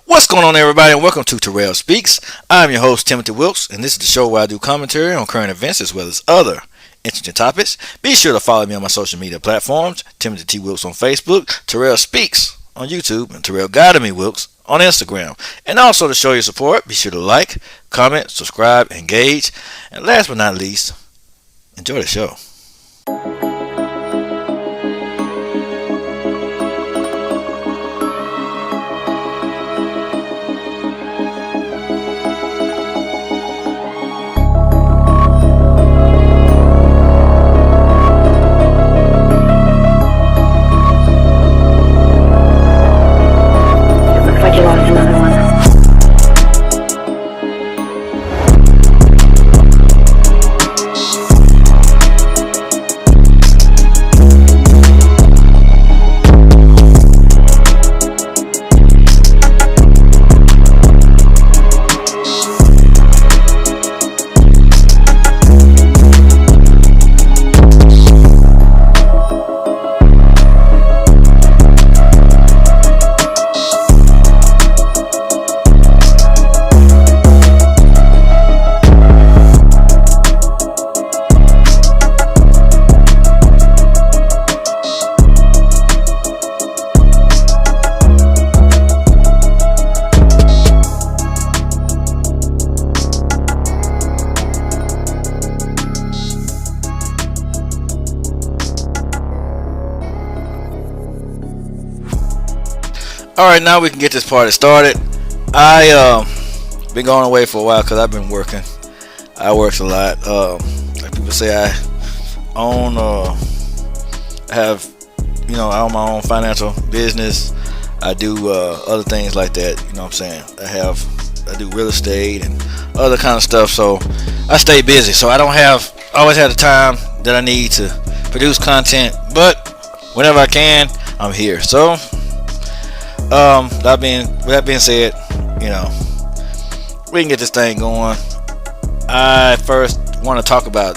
What's going on, everybody, and welcome to Terrell Speaks. I'm your host, Timothy Wilkes, and this is the show where I do commentary on current events as well as other interesting topics. Be sure to follow me on my social media platforms, Timothy T. Wilkes on Facebook, Terrell Speaks on YouTube, and Terrell Guided Me Wilkes on Instagram. And also to show your support, be sure to like, comment, subscribe, engage, and last but not least, enjoy the show. Looks like you lost another one. All right, now we can get this party started. I been going away for a while because I've been working. I work a lot. Like people say, I own, have, I own my own financial business. I do other things like that. You know what I'm saying? I do real estate and other kind of stuff. So I stay busy. So I don't always have the time that I need to produce content. But whenever I can, I'm here. So with that being said, we can get this thing going. I first want to talk about,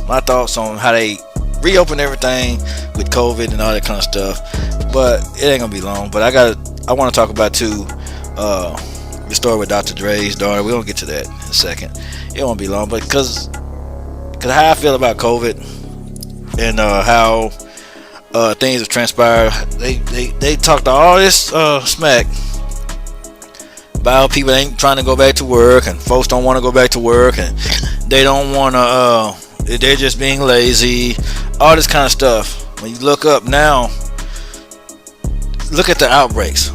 my thoughts on how they reopened everything with COVID and all that kind of stuff. But it ain't gonna be long. But I want to talk about too, the story with Dr. Dre's daughter. We're gonna get to that in a second. It won't be long, but because how I feel about COVID and how things have transpired. They talked all this smack about how people ain't trying to go back to work, and folks don't want to go back to work, and they don't want to. They're just being lazy. All this kind of stuff. When you look up now, look at the outbreaks.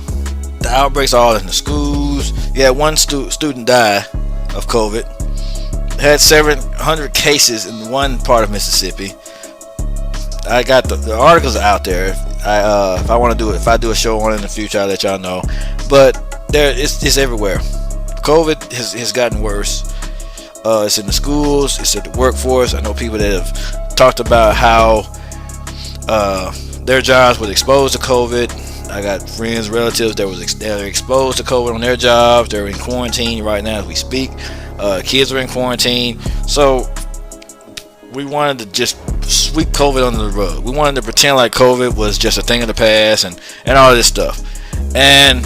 The outbreaks are all in the schools. You had one student die of COVID. Had 700 cases in one part of Mississippi. I got the articles out there. If I want to do it, if I do a show on it in the future, I'll let y'all know. But it's everywhere. COVID has gotten worse. It's in the schools. It's at the workforce. I know people that have talked about how their jobs were exposed to COVID. I got friends, relatives that are exposed to COVID on their jobs. They're in quarantine right now as we speak. Kids are in quarantine. So we wanted to just sweep COVID under the rug. We wanted to pretend like COVID was just a thing of the past and all this stuff. And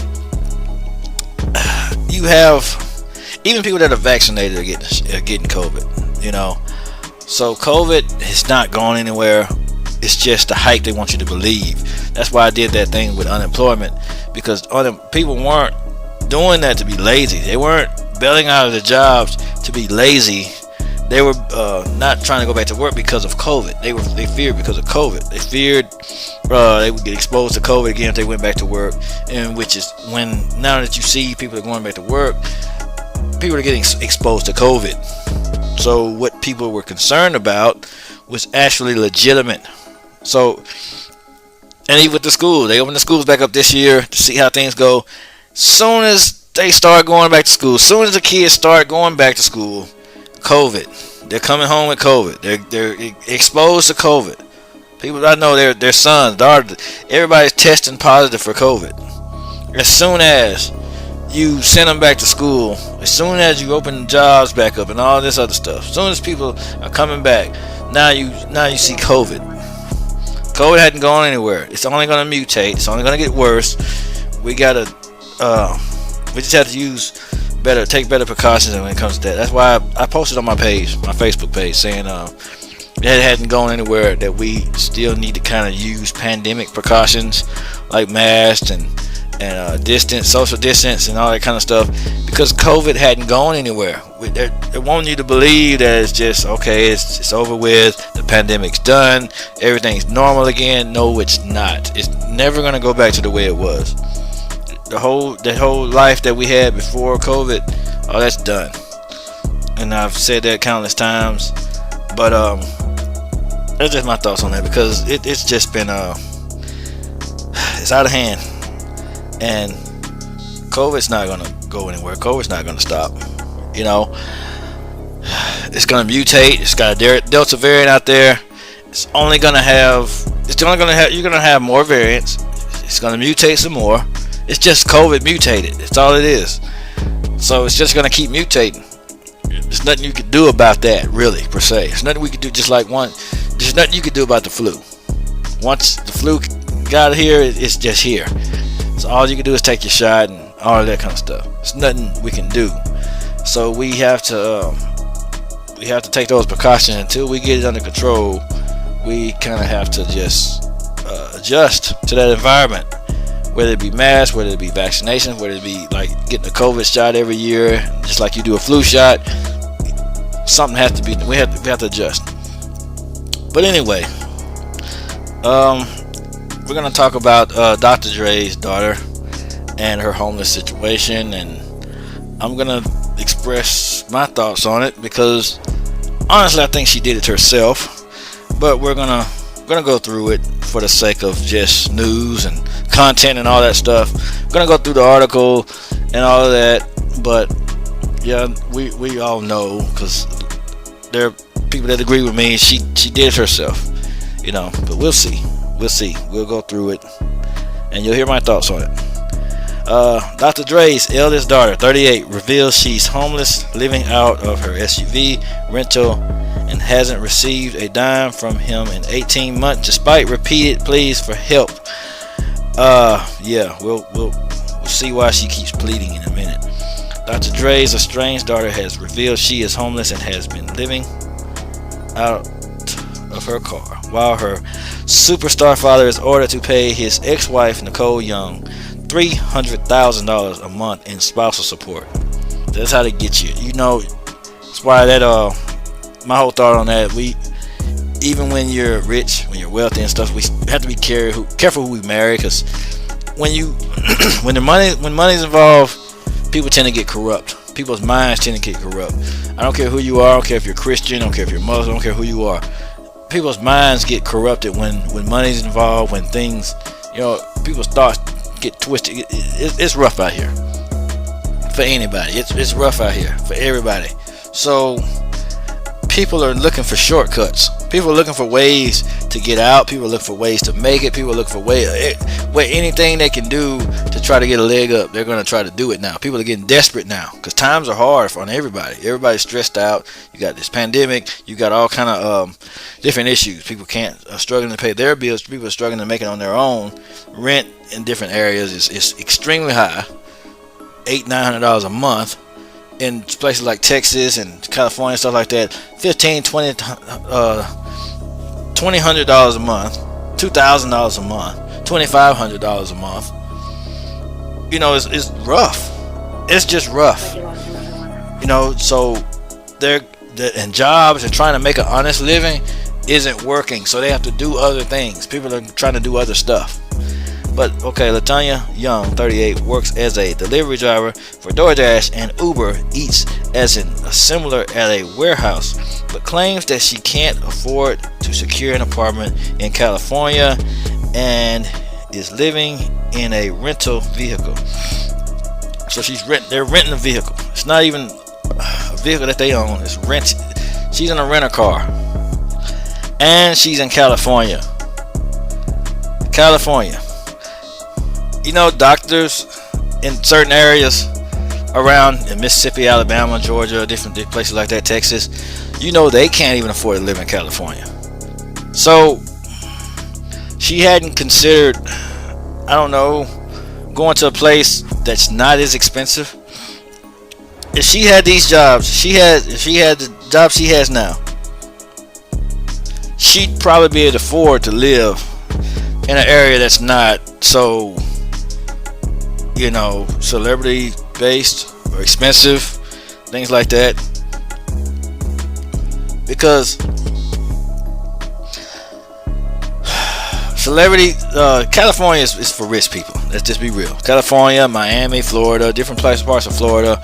you have even people that are vaccinated are getting COVID. So COVID has not gone anywhere. It's just the hype they want you to believe. That's why I did that thing with unemployment, because people weren't doing that to be lazy. They weren't bailing out of the jobs to be lazy. They were not trying to go back to work because of COVID. They feared because of COVID. They feared they would get exposed to COVID again if they went back to work. And which is when now that you see people are going back to work, people are getting exposed to COVID. So what people were concerned about was actually legitimate. So, and even with the schools, they opened the schools back up this year to see how things go. Soon as they start going back to school, soon as the kids start going back to school, COVID. They're coming home with COVID. They're exposed to COVID. People I know, their sons, daughters, everybody's testing positive for COVID. As soon as you send them back to school, as soon as you open jobs back up and all this other stuff, as soon as people are coming back, now you see COVID. COVID hadn't gone anywhere. It's only going to mutate. It's only going to get worse. We got we just have to take better precautions when it comes to that. That's why I posted on my Facebook page, saying it hadn't gone anywhere, that we still need to kind of use pandemic precautions like masks and social distance and all that kind of stuff, because COVID hadn't gone anywhere. They want you to believe that it's just okay, it's over with, the pandemic's done, everything's normal again. No, it's not. It's never gonna go back to the way it was. The whole life that we had before COVID, oh, that's done. And I've said that countless times, but that's just my thoughts on that, because it's just been it's out of hand. And COVID's not going to go anywhere. COVID's not going to stop. You know, it's going to mutate. It's got a Delta variant out there. You're going to have more variants. It's going to mutate some more. It's just COVID mutated. That's all it is. So it's just going to keep mutating. There's nothing you can do about that, really, per se. There's nothing we can do. There's nothing you can do about the flu. Once the flu got here, it's just here. So all you can do is take your shot and all of that kind of stuff. There's nothing we can do. So we have to take those precautions until we get it under control. We kind of have to just adjust to that environment, whether it be masks, whether it be vaccinations, whether it be like getting a COVID shot every year, just like you do a flu shot. Something has to be. We have to adjust. But anyway, we're gonna talk about Dr. Dre's daughter and her homeless situation, and I'm gonna express my thoughts on it, because honestly I think she did it herself, but we're gonna go through it for the sake of just news and content and all that stuff. We're gonna go through the article and all of that, but yeah, we all know, because there are people that agree with me, she did it herself, you know. But we'll see. We'll go through it, and you'll hear my thoughts on it. Dr. Dre's eldest daughter, 38, reveals she's homeless, living out of her SUV rental, and hasn't received a dime from him in 18 months, despite repeated pleas for help. Yeah, we'll see why she keeps pleading in a minute. Dr. Dre's estranged daughter has revealed she is homeless and has been living out of her car, while her superstar father is ordered to pay his ex-wife Nicole Young $300,000 a month in spousal support. That's how they get you. You know, that's why that my whole thought on that, even when you're rich, when you're wealthy and stuff, we have to be careful who we marry, because when money's involved, people tend to get corrupt. People's minds tend to get corrupt. I don't care who you are. I don't care if you're Christian. I don't care if you're Muslim. I don't care who you are. People's minds get corrupted when money's involved, when things, you know, people's thoughts get twisted. It's rough out here for anybody. It's rough out here for everybody. So people are looking for shortcuts. People are looking for ways to get out. People are looking for ways to make it. People are looking for anything they can do to try to get a leg up. They're going to try to do it now. People are getting desperate now, because times are hard on everybody. Everybody's stressed out. You got this pandemic. You got all kind of different issues. People are struggling to pay their bills. People are struggling to make it on their own. Rent in different areas is extremely high, $800-900 a month. In places like Texas and California and stuff like that, $1,500-$2,000 a month, $2,000 a month, $2,500 a month. You know, it's rough. It's just rough. You know, so and jobs and trying to make an honest living isn't working, so they have to do other things. People are trying to do other stuff. But okay, Latanya Young, 38, works as a delivery driver for DoorDash and Uber Eats as an assembler at a warehouse, but claims that she can't afford to secure an apartment in California and is living in a rental vehicle. So they're renting a vehicle. It's not even a vehicle that they own. It's rented. She's in a rental car, and she's in California. You know, doctors in certain areas around in Mississippi, Alabama, Georgia, different places like that, Texas, you know, they can't even afford to live in California. So she hadn't considered, I don't know, going to a place that's not as expensive. If she had these jobs, if she had the job she has now, she'd probably be able to afford to live in an area that's not so, celebrity based or expensive, things like that. Because celebrity, California is for rich people. Let's just be real. California, Miami, Florida, different parts of Florida,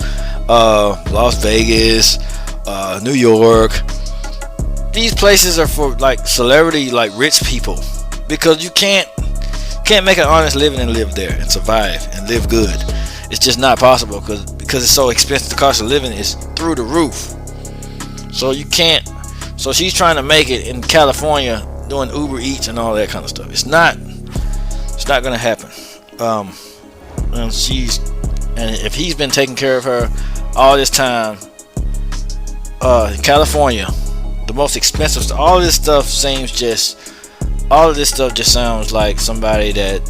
Las Vegas, New York. These places are for like celebrity, like rich people, because you can't make an honest living and live there and survive and live good. It's just not possible because it's so expensive. The cost of living is through the roof. So you can't. So she's trying to make it in California doing Uber Eats and all that kind of stuff. It's not gonna happen. And if he's been taking care of her all this time, California, the most expensive stuff, all of this stuff just sounds like somebody that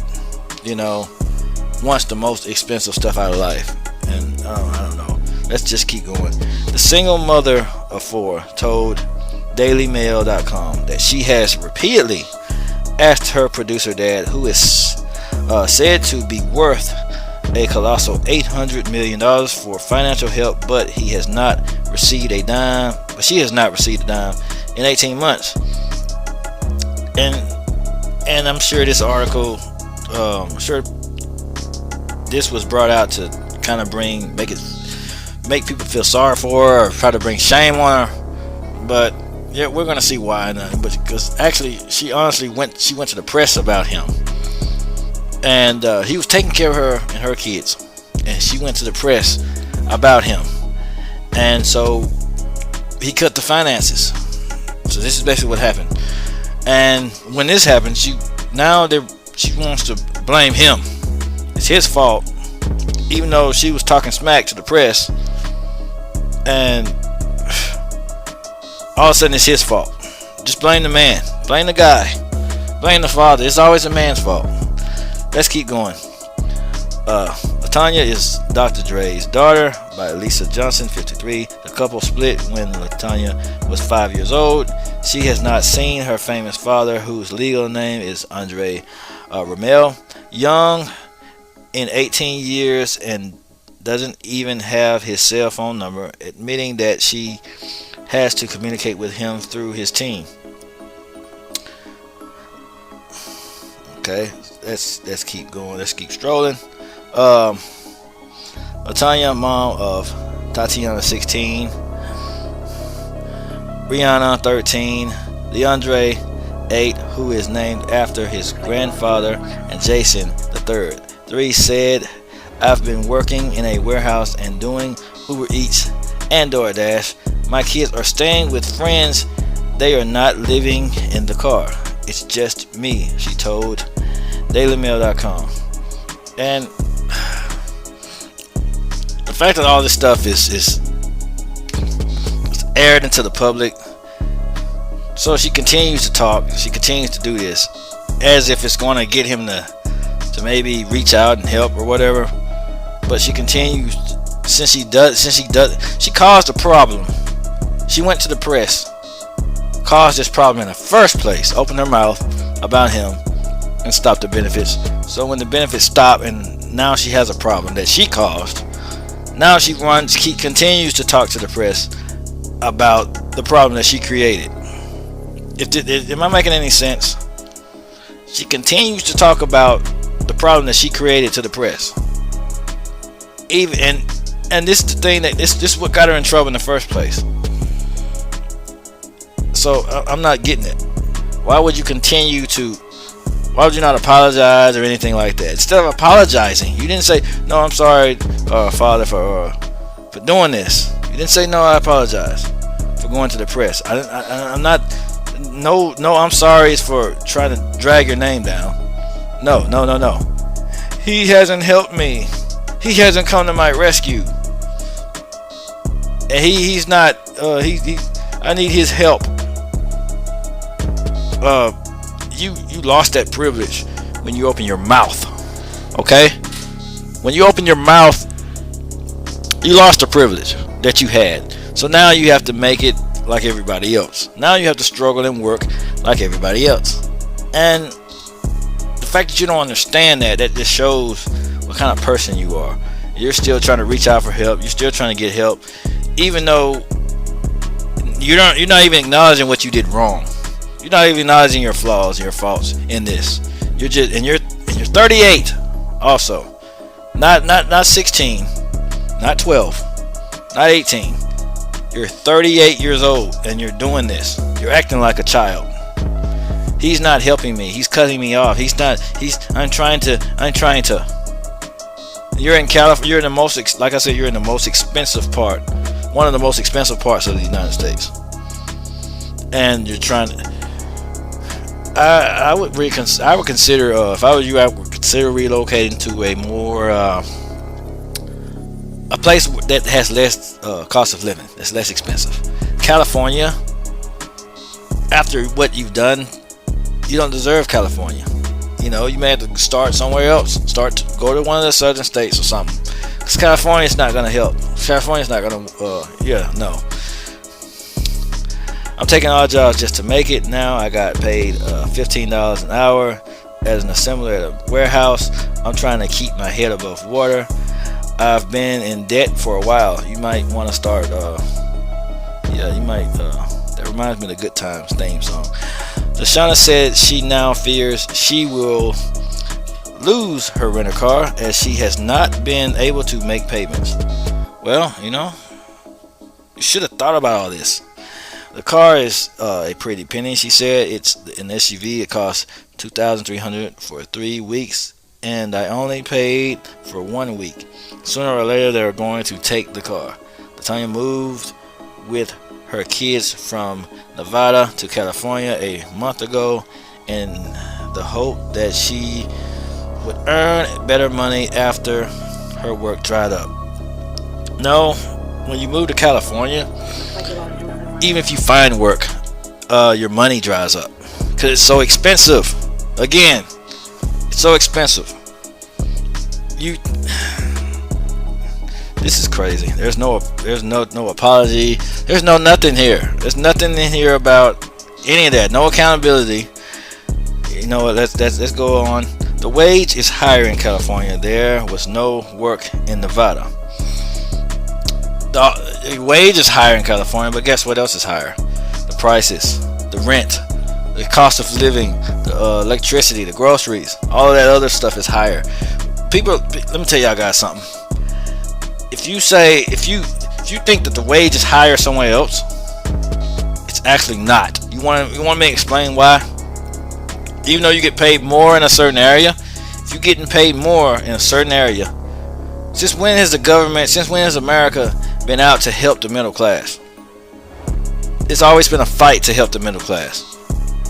wants the most expensive stuff out of life. And I don't know, let's just keep going. The single mother of 4 told DailyMail.com that she has repeatedly asked her producer dad, who is said to be worth a colossal $800 million, for financial help, but he has not received a dime. But she has not received a dime in 18 months. And I'm sure this article, this was brought out to kind of make people feel sorry for her or try to bring shame on her. But yeah, we're gonna see why. But because actually, she went to the press about him, and he was taking care of her and her kids, and she went to the press about him, and so he cut the finances. So this is basically what happened. And when this happened, she wants to blame him. It's his fault, even though she was talking smack to the press, and all of a sudden it's his fault. Just blame the man, blame the guy, blame the father. It's always a man's fault. Let's keep going. LaTanya is Dr. Dre's daughter by Lisa Johnson, 53. The couple split when LaTanya was 5 years old. She has not seen her famous father, whose legal name is Andre Ramel, young in 18 years, and doesn't even have his cell phone number, admitting that she has to communicate with him through his team. Okay, let's keep going. Let's keep strolling. LaTanya, mom of Tatiana, 16, Rihanna, 13, DeAndre, 8, who is named after his grandfather, and Jason, the 3rd. 3 said, "I've been working in a warehouse and doing Uber Eats and DoorDash. My kids are staying with friends. They are not living in the car. It's just me," she told DailyMail.com. And the fact that all this stuff is aired into the public, so she continues to talk, she continues to do this as if it's going to get him to maybe reach out and help or whatever. But she continues, since she caused a problem. She went to the press, caused this problem in the first place, opened her mouth about him, and stopped the benefits. So when the benefits stop, and now she has a problem that she caused, now she continues to talk to the press about the problem that she created. Am I making any sense? She continues to talk about the problem that she created to the press. And this is the thing this is what got her in trouble in the first place. So I'm not getting it. Why would you not apologize or anything like that? Instead of apologizing, you didn't say, "No, I'm sorry, Father, for doing this." You didn't say, "No, I apologize for going to the press." I'm not. No, I'm sorry is for trying to drag your name down. No. He hasn't helped me. He hasn't come to my rescue. And he's not. I need his help. You lost that privilege when you open your mouth. Okay, when you open your mouth, you lost the privilege that you had. So now you have to make it like everybody else. Now you have to struggle and work like everybody else. And the fact that you don't understand that just shows what kind of person you are. You're still trying to reach out for help. You're still trying to get help, even though you're not even acknowledging what you did wrong. You're not even acknowledging your flaws, your faults in this. You're 38 also. Not 16, not 12, not 18. You're 38 years old and you're doing this. You're acting like a child. He's not helping me. He's cutting me off. I'm trying to. You're in California. You're in the most, like I said, you're in the most expensive part. One of the most expensive parts of the United States. And you're trying to. I would consider, if I was you, I would consider relocating to a more a place that has less cost of living, that's less expensive. California, after what you've done, you don't deserve California. You know, you may have to start somewhere else. Go to one of the southern states or something. Because California's not going to help. California's not going to, no. I'm taking odd jobs just to make it. Now I got paid $15 an hour as an assembler at a warehouse. I'm trying to keep my head above water. I've been in debt for a while. You might want to start, that reminds me of the Good Times theme song. Deshauna said she now fears she will lose her rental car as she has not been able to make payments. Well, you should have thought about all this. The car is a pretty penny, she said. It's an SUV. It costs $2,300 for 3 weeks, and I only paid for 1 week. Sooner or later, they're going to take the car. Latanya moved with her kids from Nevada to California a month ago in the hope that she would earn better money after her work dried up. No, when you move to California, even if you find work, your money dries up because it's so expensive. Again, it's so expensive. This is crazy. There's no apology. There's no nothing here. There's nothing in here about any of that. No accountability. Let's go on. The wage is higher in California. There was no work in Nevada. The wage is higher in California, but guess what else is higher? The prices, the rent, the cost of living, the electricity, the groceries, all of that other stuff is higher. People, let me tell y'all guys something. If you think that the wage is higher somewhere else, it's actually not. You want me to explain why? Even though you get paid more in a certain area, if you're getting paid more in a certain area, since when has America been out to help the middle class? It's always been a fight to help the middle class.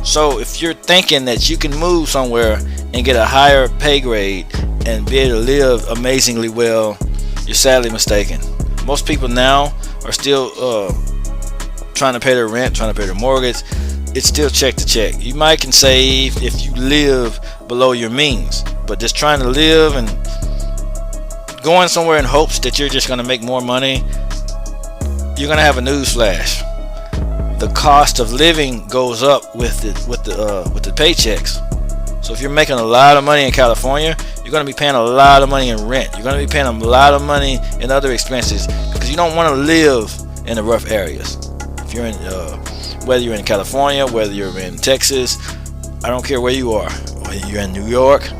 So if you're thinking that you can move somewhere and get a higher pay grade and be able to live amazingly well, you're sadly mistaken. Most people now are still trying to pay their rent, trying to pay their mortgage. It's still check to check. You might can save if you live below your means, but just trying to live and going somewhere in hopes that you're just going to make more money, you're going to have a news flash. The cost of living goes up with the paychecks. So if you're making a lot of money in California, you're going to be paying a lot of money in rent. You're going to be paying a lot of money in other expenses because you don't want to live in the rough areas. If you're in, whether you're in California, whether you're in Texas, I don't care where you are. Whether you're in New York,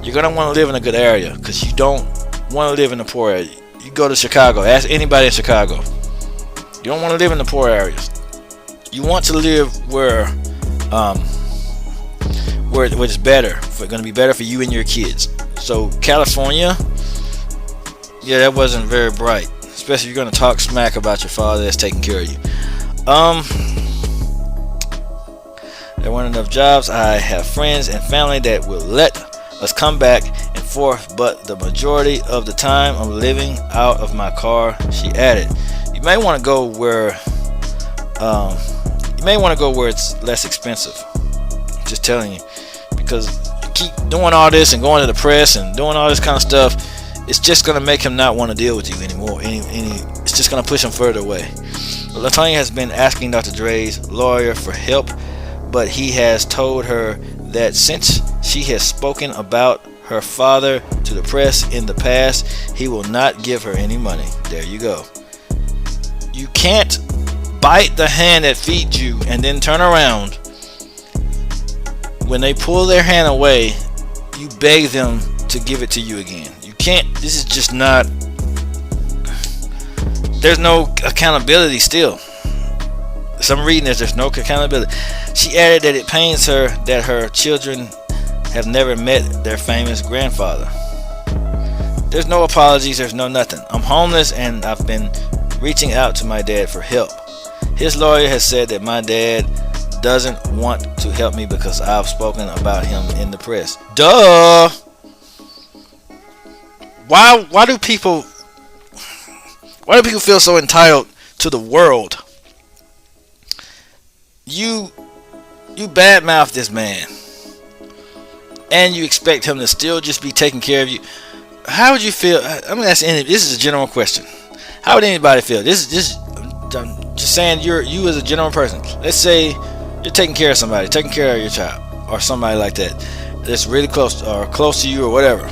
you're going to want to live in a good area because you don't want to live in the poor area. You go to Chicago, ask anybody in Chicago. You don't want to live in the poor areas. You want to live where it's better. It's going to be better for you and your kids. So California, yeah, that wasn't very bright. Especially if you're going to talk smack about your father that's taking care of you. There weren't enough jobs. I have friends and family that will let us come back and forth, but the majority of the time I'm living out of my car, she added. You may want to go where it's less expensive. Just telling you, because you keep doing all this and going to the press and doing all this kind of stuff, it's just going to make him not want to deal with you anymore. It's just going to push him further away. LaToya has been asking Dr. Dre's lawyer for help, but he has told her that since she has spoken about her father to the press in the past, he will not give her any money. There you go. You can't bite the hand that feeds you and then turn around. When they pull their hand away, you beg them to give it to you again. You can't. This is just not. There's no accountability still. So I'm reading this. There's no accountability. She added that it pains her that her children have never met their famous grandfather. There's no apologies. There's no nothing. I'm homeless and I've been reaching out to my dad for help. His lawyer has said that my dad doesn't want to help me because I've spoken about him in the press. Duh. Why do people feel so entitled to the world? You badmouth this man and you expect him to still just be taking care of you. How would you feel? I'm gonna ask this is a general question. How would anybody feel? I'm just saying you as a general person. Let's say you're taking care of somebody, taking care of your child or somebody like that that's really close to you or whatever,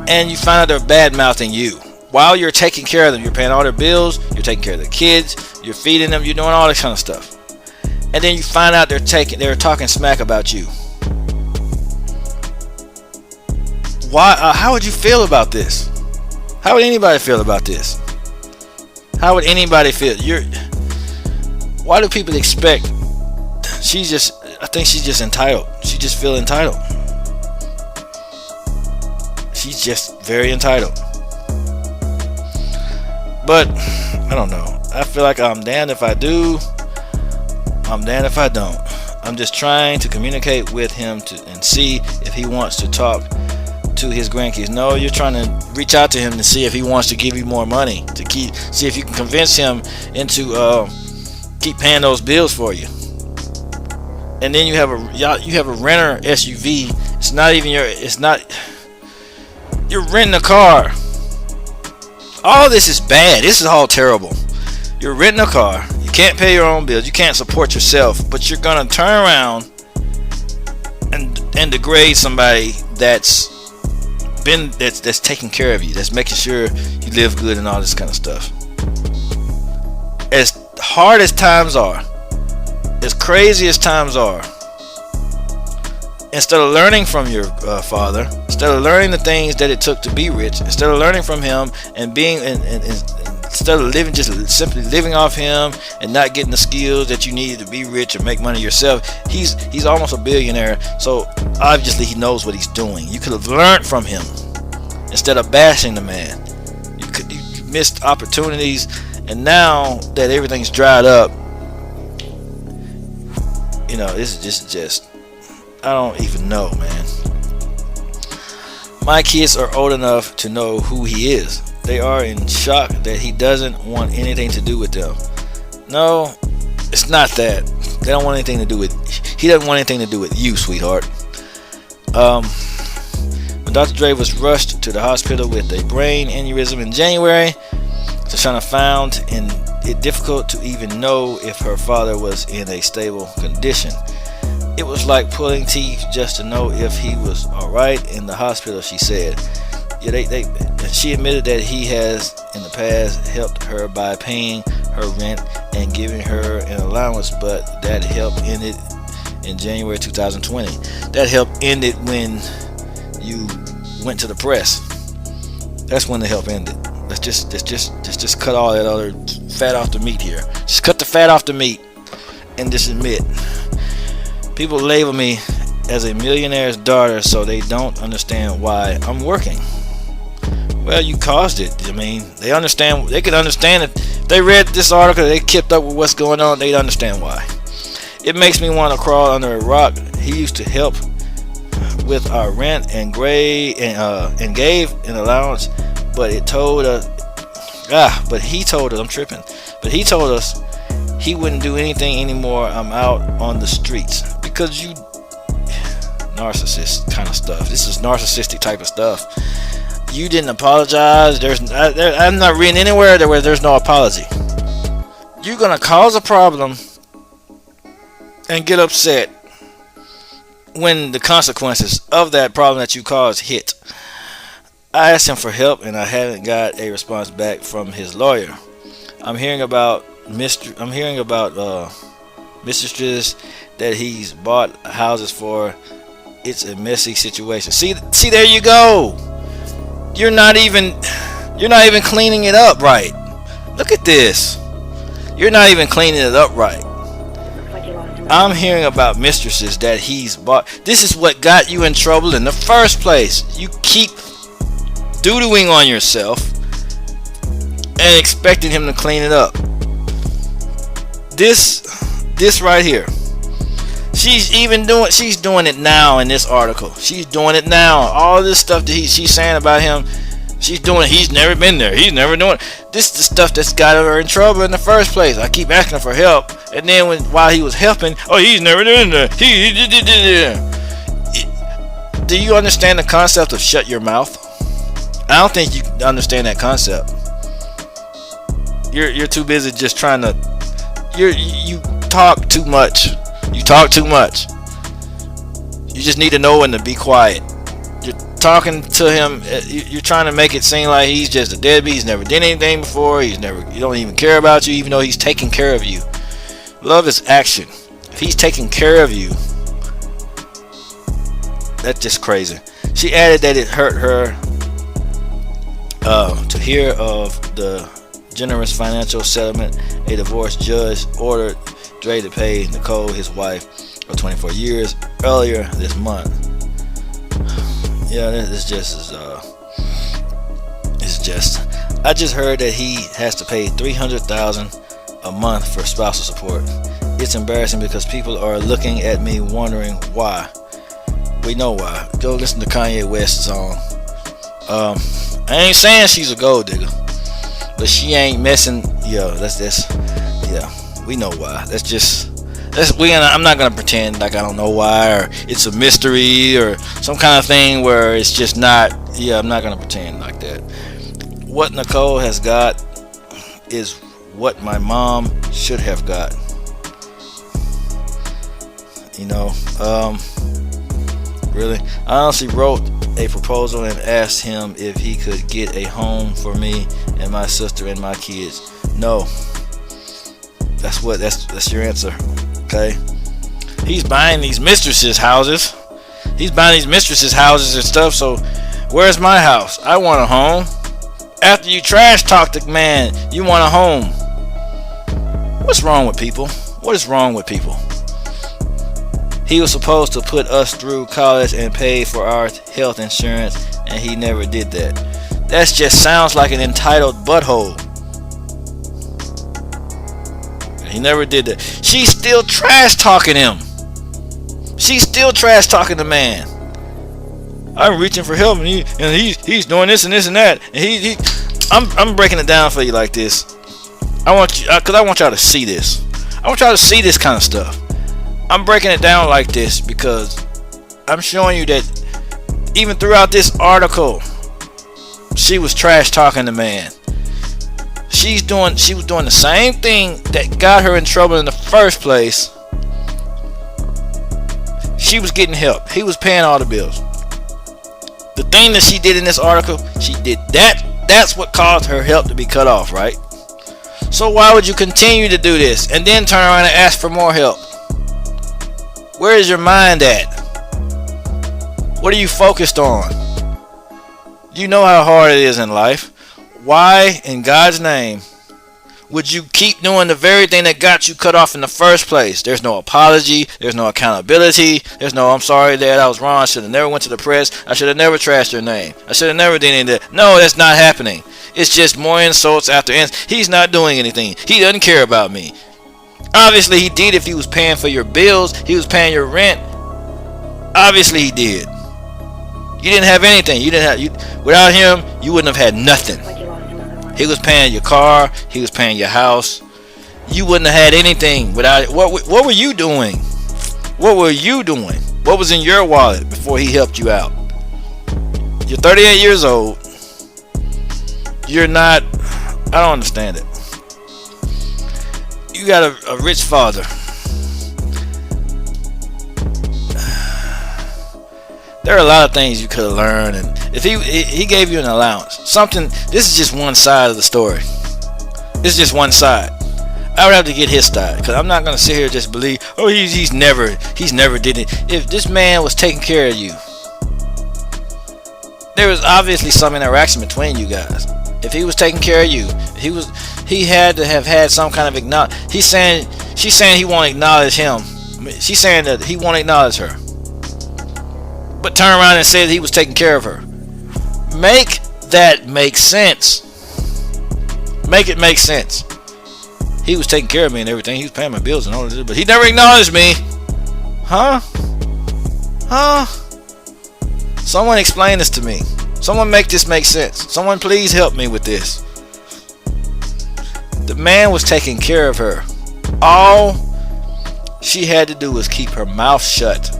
and you find out they're bad mouthing you while you're taking care of them. You're paying all their bills, you're taking care of the kids, you're feeding them, you're doing all this kind of stuff, and then you find out they're talking smack about you. Why? How would you feel about this? How would anybody feel about this? How would anybody feel? Why do people expect? I think she's just entitled. She just feel entitled. She's just very entitled. But I don't know. I feel like I'm damned if I do, I'm damned if I don't. I'm just trying to communicate with him and see if he wants to talk to his grandkids. No, you're trying to reach out to him to see if he wants to give you more money, see if you can convince him into keep paying those bills for you. And then you have a renter SUV. You're renting a car. All this is bad. This is all terrible. You're renting a car. You can't pay your own bills. You can't support yourself, but you're gonna turn around and degrade somebody that's taking care of you, that's making sure you live good and all this kind of stuff. As hard as times are, as crazy as times are, instead of learning from your father, instead of learning the things that it took to be rich, instead of learning from him and being instead of just simply living off him and not getting the skills that you need to be rich and make money yourself, he's almost a billionaire, so obviously he knows what he's doing. You could have learned from him instead of bashing the man. You missed opportunities, and now that everything's dried up, this is just I don't even know, man. My kids are old enough to know who he is. They are in shock that he doesn't want anything to do with them. No, it's not that. They don't want anything to do with. He doesn't want anything to do with you, sweetheart. When Dr. Dre was rushed to the hospital with a brain aneurysm in January, Tashana found it difficult to even know if her father was in a stable condition. It was like pulling teeth just to know if he was alright in the hospital, she said. And she admitted that he has in the past helped her by paying her rent and giving her an allowance, but that help ended in January 2020. That help ended when you went to the press. That's when the help ended. Let's just cut all that other fat off the meat here. Just cut the fat off the meat and just admit. People label me as a millionaire's daughter, so they don't understand why I'm working. Well, you caused it. I mean, they could understand it. If they read this article, they kept up with what's going on, they'd understand why. It makes me want to crawl under a rock. He used to help with our rent and gave an allowance, but he told us he told us he wouldn't do anything anymore. I'm out on the streets because you narcissist kind of stuff. This is narcissistic type of stuff. You didn't apologize. I'm not reading anywhere where there's no apology. You're gonna cause a problem and get upset when the consequences of that problem that you caused hit. I asked him for help and I haven't got a response back from his lawyer. I'm hearing about mistresses that he's bought houses for. It's a messy situation. See, there you go. You're not even cleaning it up right. Look at this. You're not even cleaning it up right. Looks like you lost another I'm hearing about mistresses that he's bought. This is what got you in trouble in the first place. You keep doodling on yourself and expecting him to clean it up. This right here. She's doing it now in this article. She's doing it now. All this stuff that she's saying about him, she's doing it. He's never been there. He's never doing it. This is the stuff that's got her in trouble in the first place. I keep asking her for help, and then while he was helping, oh, he's never doing that. Do you understand the concept of shut your mouth? I don't think you understand that concept. You're too busy just trying to. You talk too much. You talk too much. You just need to know when to be quiet. You're talking to him. You're trying to make it seem like he's just a deadbeat. He's never did anything before. He don't even care about you, even though he's taking care of you. Love is action. If he's taking care of you, that's just crazy. She added that it hurt her to hear of the generous financial settlement a divorce judge ordered Dre to pay Nicole, his wife, of 24 years earlier this month. Yeah, it's just I just heard that he has to pay $300,000 a month for spousal support. It's embarrassing because people are looking at me wondering why. We know why. Go listen to Kanye West's song. I ain't saying she's a gold digger, but she ain't messing. Yeah, we know why. I'm not gonna pretend like I don't know why, or it's a mystery or some kind of thing where it's just not. Yeah, I'm not gonna pretend like that. What Nicole has got is what my mom should have got. Really, I honestly wrote a proposal and asked him if he could get a home for me and my sister and my kids. No. That's your answer. Okay? He's buying these mistresses' houses. He's buying these mistresses' houses and stuff, so where's my house? I want a home. After you trash talk the man, you want a home. What's wrong with people? What is wrong with people? He was supposed to put us through college and pay for our health insurance, and he never did that. That just sounds like an entitled butthole. He never did that. She's still trash talking him. She's still trash talking the man. I'm reaching for help, and he's doing this and this and that. And I'm breaking it down for you like this. I want y'all to see this. I want y'all to see this kind of stuff. I'm breaking it down like this because I'm showing you that even throughout this article, she was trash talking the man. She was doing the same thing that got her in trouble in the first place. She was getting help. He was paying all the bills. The thing that she did in this article, she did that. That's what caused her help to be cut off, right? So why would you continue to do this and then turn around and ask for more help? Where is your mind at? What are you focused on? You know how hard it is in life. Why, in God's name, would you keep doing the very thing that got you cut off in the first place? There's no apology. There's no accountability. There's no, I'm sorry, Dad, I was wrong. I should have never went to the press. I should have never trashed your name. I should have never did any of that. No, that's not happening. It's just more insults after insults. He's not doing anything. He doesn't care about me. Obviously, he did if he was paying for your bills. He was paying your rent. Obviously, he did. You didn't have anything. Without him, you wouldn't have had nothing. Looks like you lost another one. He was paying your car. He was paying your house. You wouldn't have had anything without it. What were you doing? What were you doing? What was in your wallet before he helped you out? You're 38 years old. You're not. I don't understand it. You got a rich father. There are a lot of things you could have learned, and if he gave you an allowance, something. This is just one side of the story. This is just one side. I would have to get his side, because I'm not gonna sit here and just believe, oh, he's never did it. If this man was taking care of you, there was obviously some interaction between you guys. If he was taking care of you, he had to have had some kind of acknowledge. She's saying he won't acknowledge him. She's saying that he won't acknowledge her, but turn around and say that he was taking care of her. Make that make sense. Make it make sense. He was taking care of me and everything. He was paying my bills and all of this, but he never acknowledged me. Huh? Someone explain this to me. Someone make this make sense. Someone please help me with this. The man was taking care of her. All she had to do was keep her mouth shut.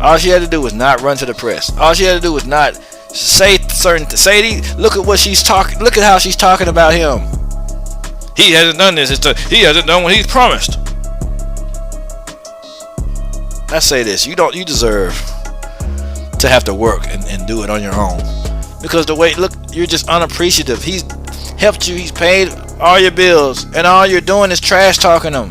All she had to do was not run to the press. All she had to do was not say look at what she's talking. Look at how she's talking about him. He hasn't done this. He hasn't done what he's promised. I say this: you deserve to have to work and do it on your own, because the way you're just unappreciative. He's helped you. He's paid all your bills, and all you're doing is trash talking him.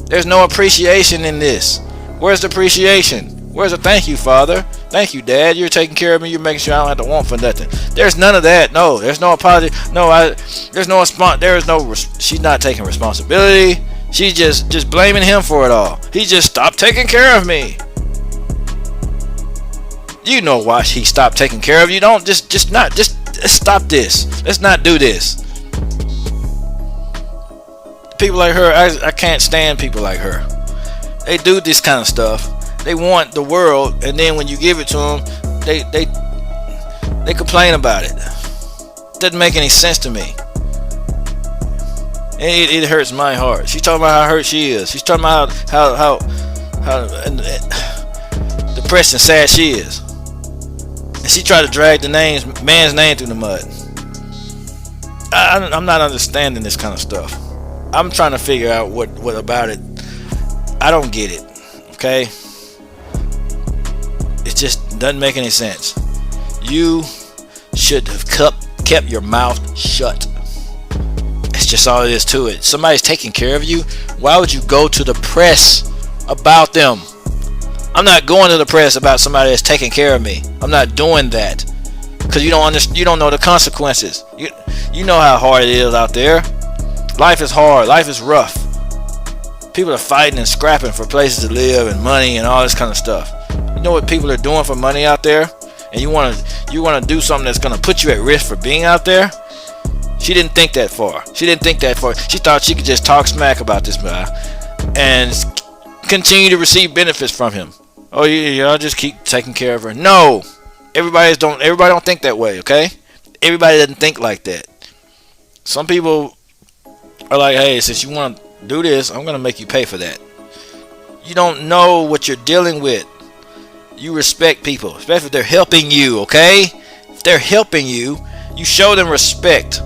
There's no appreciation in this. Where's the appreciation? Where's the thank you, Father? Thank you, Dad. You're taking care of me. You're making sure I don't have to want for nothing. There's none of that. No, there's no apology. No, there's no response. There is no. She's not taking responsibility. She's just blaming him for it all. He just stopped taking care of me. You know why he stopped taking care of you. Don't just stop this. Let's not do this. People like her, I can't stand people like her. They do this kind of stuff. They want the world, and then when you give it to them, they complain about it. Doesn't make any sense to me. It hurts my heart. She's talking about how hurt she is. She's talking about how depressed and sad she is. And she tried to drag the man's name through the mud. I'm not understanding this kind of stuff. I'm trying to figure out what about it. I don't get it. Okay? It just doesn't make any sense. You should have kept your mouth shut. It's just all it is to it. Somebody's taking care of you. Why would you go to the press about them? I'm not going to the press about somebody that's taking care of me. I'm not doing that, because you don't know the consequences. You know how hard it is out there. Life is hard. Life is rough. People are fighting and scrapping for places to live and money and all this kind of stuff. You know what people are doing for money out there, and you want to do something that's going to put you at risk for being out there. She didn't think that far. She thought she could just talk smack about this guy and continue to receive benefits from him. Oh yeah, I'll just keep taking care of her. No, everybody don't think that way. Okay, everybody doesn't think like that. Some people are like, hey, since you want to do this, I'm gonna make you pay for that. You don't know what you're dealing with. You respect people, especially if they're helping you. Okay, if they're helping you, you show them respect.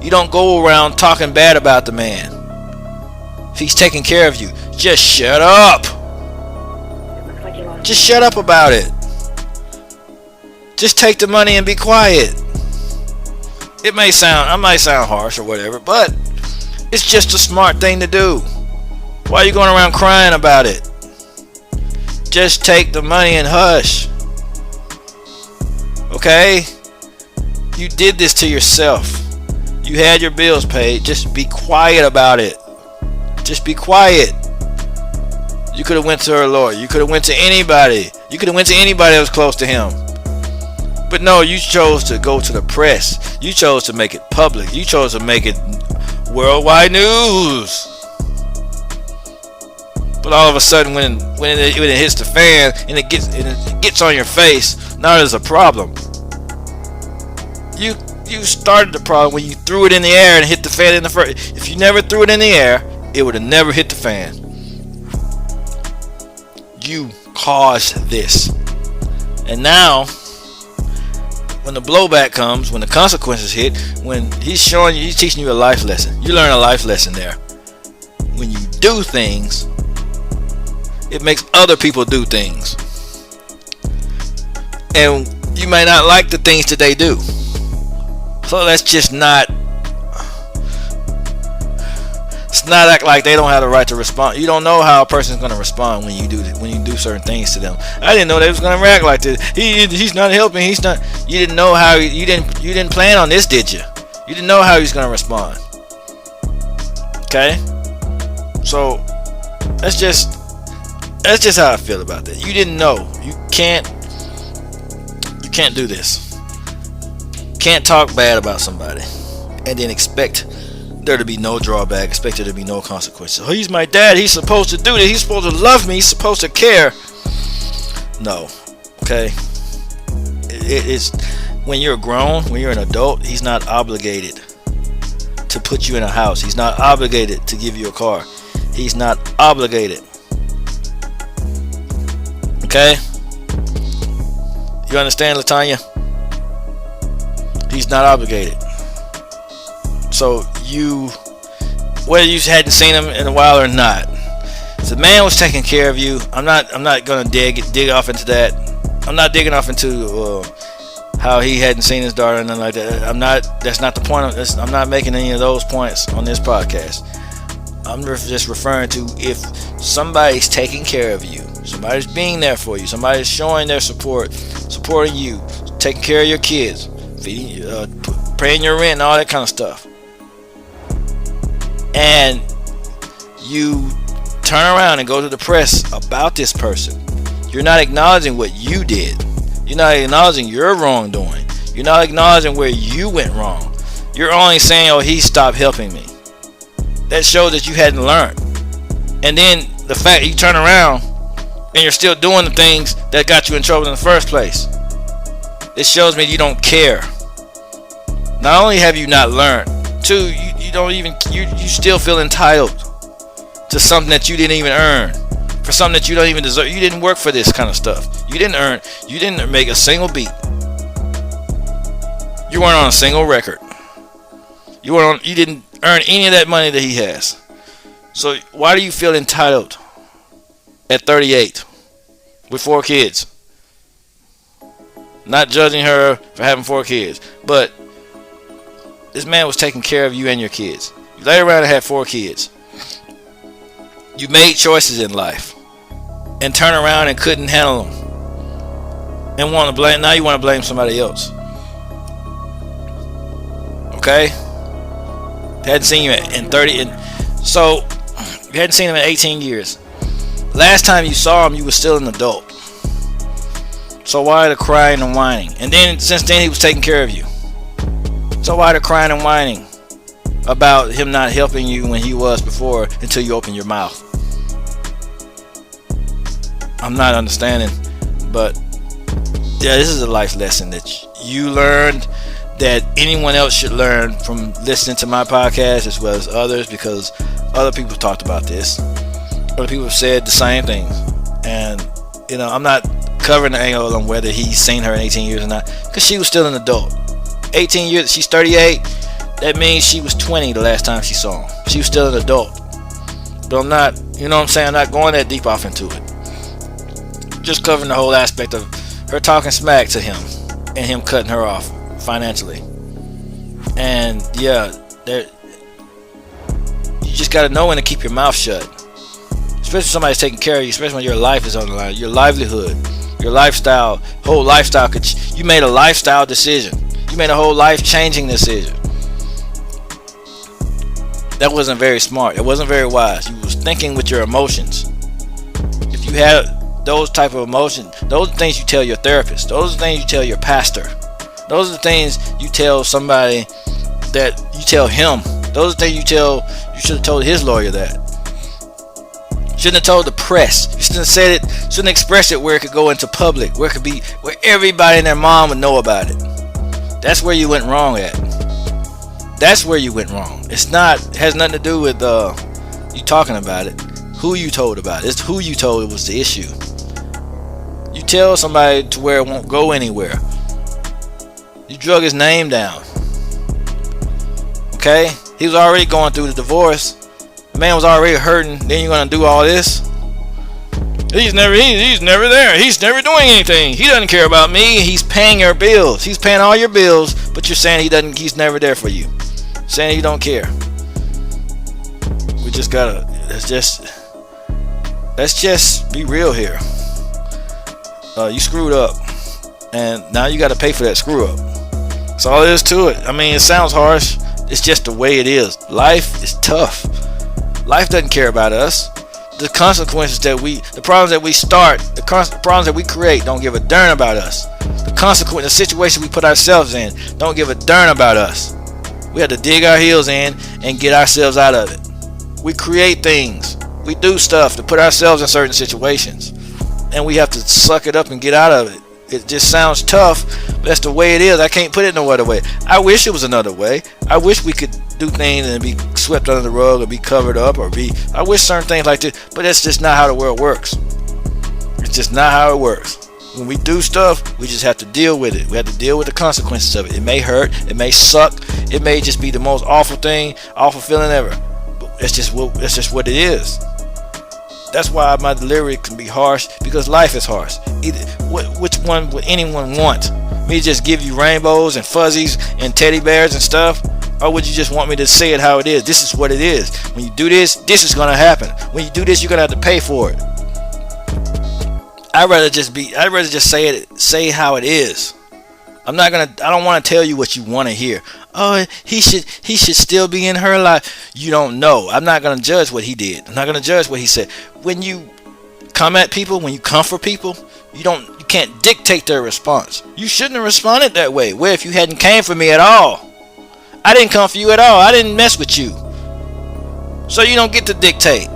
You don't go around talking bad about the man. If he's taking care of you, just shut up. Just shut up about it. Just take the money and be quiet. I might sound harsh or whatever, but it's just a smart thing to do. Why are you going around crying about it? Just take the money and hush. Okay? You did this to yourself. You had your bills paid. Just be quiet about it. Just be quiet. You could have went to her lawyer. You could have went to anybody. You could have went to anybody that was close to him. But no, you chose to go to the press. You chose to make it public. You chose to make it worldwide news. But all of a sudden, when it hits the fan and it gets on your face, now there's a problem. You started the problem when you threw it in the air and hit the fan in the first. If you never threw it in the air, it would have never hit the fan. You caused this, and now when the blowback comes, when the consequences hit, when he's showing you, he's teaching you a life lesson. You learn a life lesson there. When you do things, it makes other people do things. And you may not like the things that they do. So that's just not, it's not act like they don't have the right to respond. You don't know how a person's going to respond when you do certain things to them. I didn't know they was going to react like this. He's not helping. He's not. You didn't know how. You didn't plan on this, did you? You didn't know how he's going to respond. Okay. So that's just how I feel about that. You didn't know. You can't do this. You can't talk bad about somebody and then expect there to be no drawback, expect there to be no consequences. Oh, he's my dad, he's supposed to do this, he's supposed to love me, he's supposed to care. No. Okay. It's when you're grown, when you're an adult, he's not obligated to put you in a house. He's not obligated to give you a car. He's not obligated. Okay? You understand, Latanya? He's not obligated. So whether you hadn't seen him in a while or not, the man was taking care of you. I'm not gonna dig off into that. I'm not digging off into how he hadn't seen his daughter and nothing like that. That's not the point of this. I'm not making any of those points on this podcast. I'm just referring to if somebody's taking care of you, somebody's being there for you, somebody's showing their support, supporting you, taking care of your kids, feeding, paying your rent and all that kind of stuff, and you turn around and go to the press about this person, you're not acknowledging what you did. You're not acknowledging your wrongdoing. You're not acknowledging where you went wrong. You're only saying, oh, he stopped helping me. That shows that you hadn't learned. And then the fact you turn around and you're still doing the things that got you in trouble in the first place, it shows me you don't care. Not only have you not learned, two, you still feel entitled to something that you didn't even earn, for something that you don't even deserve. You didn't work for this kind of stuff. You didn't make a single beat. You weren't on a single record. You didn't earn any of that money that he has. So why do you feel entitled at 38 with 4 kids? Not judging her for having 4 kids, but this man was taking care of you and your kids. You laid around and had 4 kids. You made choices in life and turn around and couldn't handle them and want to blame. Now you want to blame somebody else. Okay? Hadn't seen you in 30, so you hadn't seen him in 18 years. Last time you saw him, you were still an adult. So why the crying and whining? And then since then he was taking care of you. So why the crying and whining about him not helping you when he was before until you open your mouth? I'm not understanding, but yeah, this is a life lesson that you learned, that anyone else should learn from listening to my podcast as well as others, because other people talked about this. Other people have said the same things. And, I'm not covering the angle on whether he's seen her in 18 years or not, because she was still an adult. 18 years, she's 38. That means she was 20 the last time she saw him. She was still an adult. But I'm not, I'm not going that deep off into it. Just covering the whole aspect of her talking smack to him and him cutting her off financially. And yeah, you just got to know when to keep your mouth shut, especially if somebody's taking care of you, especially when your life is on the line, your livelihood, your lifestyle, whole lifestyle. You made a lifestyle decision. You made a whole life changing decision. That wasn't very smart. It wasn't very wise. You was thinking with your emotions. If you had those type of emotions, those are things you tell your therapist. Those are things you tell your pastor. Those are the things you tell somebody, that you tell him. Those are the things you should have told his lawyer that. Shouldn't have told the press. You shouldn't have said it, shouldn't have expressed it where it could go into public, where everybody and their mom would know about it. That's where you went wrong at. That's where you went wrong. It has nothing to do with you talking about it. Who you told about it. It's who you told was the issue. You tell somebody to where it won't go anywhere. You drug his name down. Okay? He was already going through the divorce. The man was already hurting. Then you're gonna do all this? He's never there. He's never doing anything. He doesn't care about me. He's paying your bills. He's paying all your bills, but you're saying he's never there for you. Saying you don't care. We just gotta let's just be real here. You screwed up, and now you gotta pay for that screw up. That's all there is to it. I mean, it sounds harsh. It's just the way it is. Life is tough. Life doesn't care about us. The consequences the problems that we start, the problems that we create don't give a darn about us. The situation we put ourselves in don't give a darn about us. We have to dig our heels in and get ourselves out of it. We create things. We do stuff to put ourselves in certain situations. And we have to suck it up and get out of it. It just sounds tough, but that's the way it is. I can't put it no other way. I wish it was another way. I wish we could do things and be swept under the rug or be covered up I wish certain things like this, but that's just not how the world works. It's just not how it works. When we do stuff, we just have to deal with it. We have to deal with the consequences of it. It may hurt, it may suck, it may just be the most awful feeling ever. But that's just what it is. That's why my delivery can be harsh, because life is harsh. Which one would anyone want? Me to just give you rainbows and fuzzies and teddy bears and stuff? Or would you just want me to say it how it is? This is what it is. When you do this, this is gonna happen. When you do this, you're gonna have to pay for it. I'd rather just say how it is. I don't want to tell you what you want to hear. Oh, he should still be in her life. You don't know. I'm not going to judge what he did. I'm not going to judge what he said. When you come at people, when you comfort people, you can't dictate their response. You shouldn't have responded that way. Where if you hadn't came for me at all? I didn't come for you at all. I didn't mess with you. So you don't get to dictate.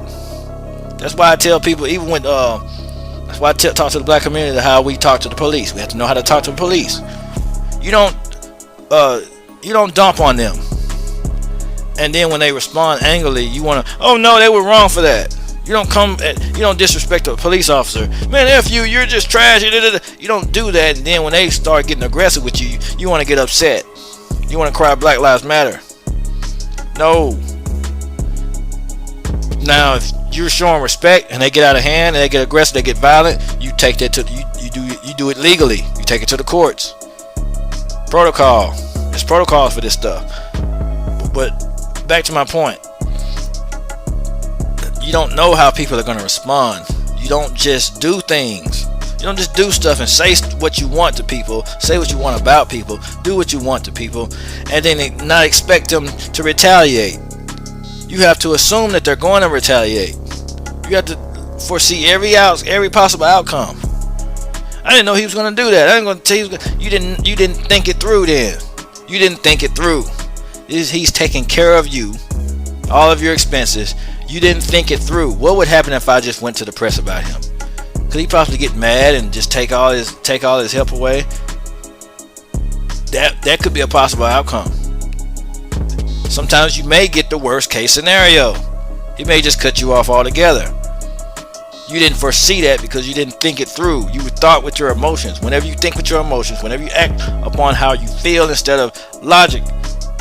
That's why I tell people, even when that's why I talk to the black community, how we talk to the police. We have to know how to talk to the police. You don't dump on them, and then when they respond angrily, you want to, oh no, they were wrong for that. You don't disrespect a police officer. Man, F you, you're just trash. You don't do that, and then when they start getting aggressive with you, you want to get upset. You want to cry Black Lives Matter. No. Now, if you're showing respect and they get out of hand and they get aggressive, they get violent, you take that you do it legally. You take it to the courts. Protocol. There's protocols for this stuff. But back to my point. You don't know how people are going to respond. You don't just do things. You don't just do stuff and say what you want to people, say what you want about people, do what you want to people, and then not expect them to retaliate. You have to assume that they're going to retaliate. You have to foresee every possible outcome. I didn't know he was going to do that. I ain't going to tell you you didn't think it through then. You didn't think it through. He's taking care of you, all of your expenses. You didn't think it through. What would happen if I just went to the press about him? Could he possibly get mad and just take all his help away? That could be a possible outcome. Sometimes you may get the worst case scenario. He may just cut you off altogether. You didn't foresee that because you didn't think it through. You thought with your emotions. Whenever you think with your emotions, whenever you act upon how you feel instead of logic,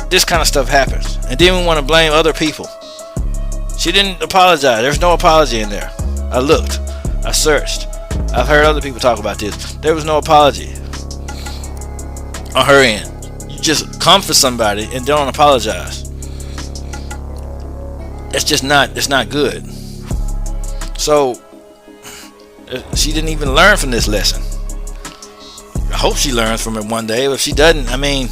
this kind of stuff happens. And then we want to blame other people. She didn't apologize. There's no apology in there. I looked. I searched. I've heard other people talk about this. There was no apology on her end. You just come for somebody and don't apologize. It's not good. So she didn't even learn from this lesson. I hope she learns from it one day. But if she doesn't, I mean,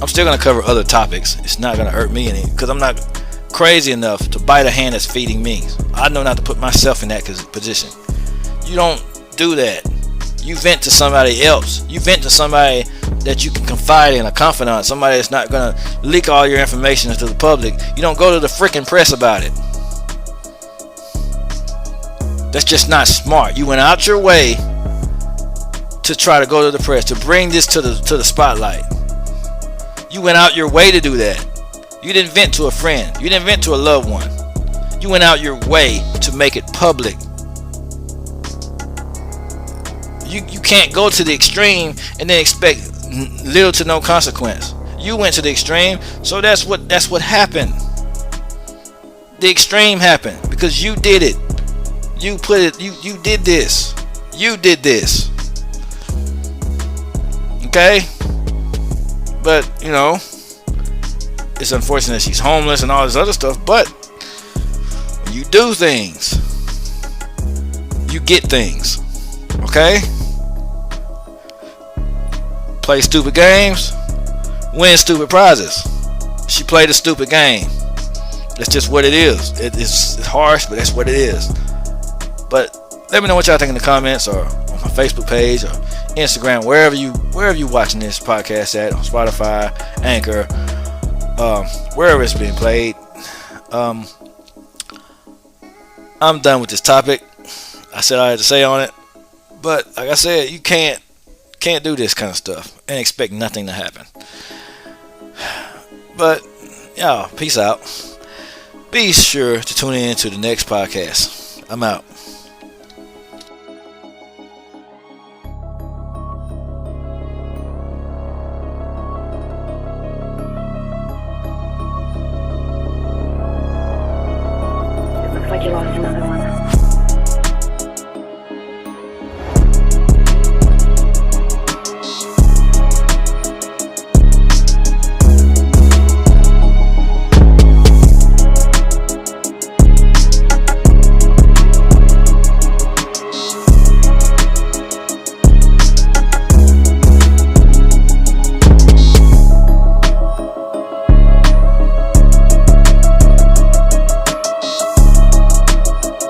I'm still going to cover other topics. It's not going to hurt me any, because I'm not crazy enough to bite a hand that's feeding me. I know not to put myself in that position. You don't do that. You vent to somebody else. You vent to somebody that you can confide in, a confidant, somebody that's not going to leak all your information to the public. You don't go to the freaking press about it. That's just not smart. You went out your way to try to go to the press, to bring this to the spotlight. You went out your way to do that. You didn't vent to a friend. You didn't vent to a loved one. You went out your way to make it public. You can't go to the extreme and then expect little to no consequence. You went to the extreme, so that's what happened. The extreme happened because you did it. You did this. You did this. Okay? But, you know, it's unfortunate she's homeless and all this other stuff, but when you do things, you get things. Okay? Play stupid games, win stupid prizes. She played a stupid game. That's just what it is. It's harsh, but that's what it is. But let me know what y'all think in the comments or on my Facebook page or Instagram, wherever you watching this podcast at, on Spotify, Anchor, wherever it's being played. I'm done with this topic. I said I had to say on it, but like I said, you can't do this kind of stuff and expect nothing to happen. But y'all, peace out. Be sure to tune in to the next podcast. I'm out.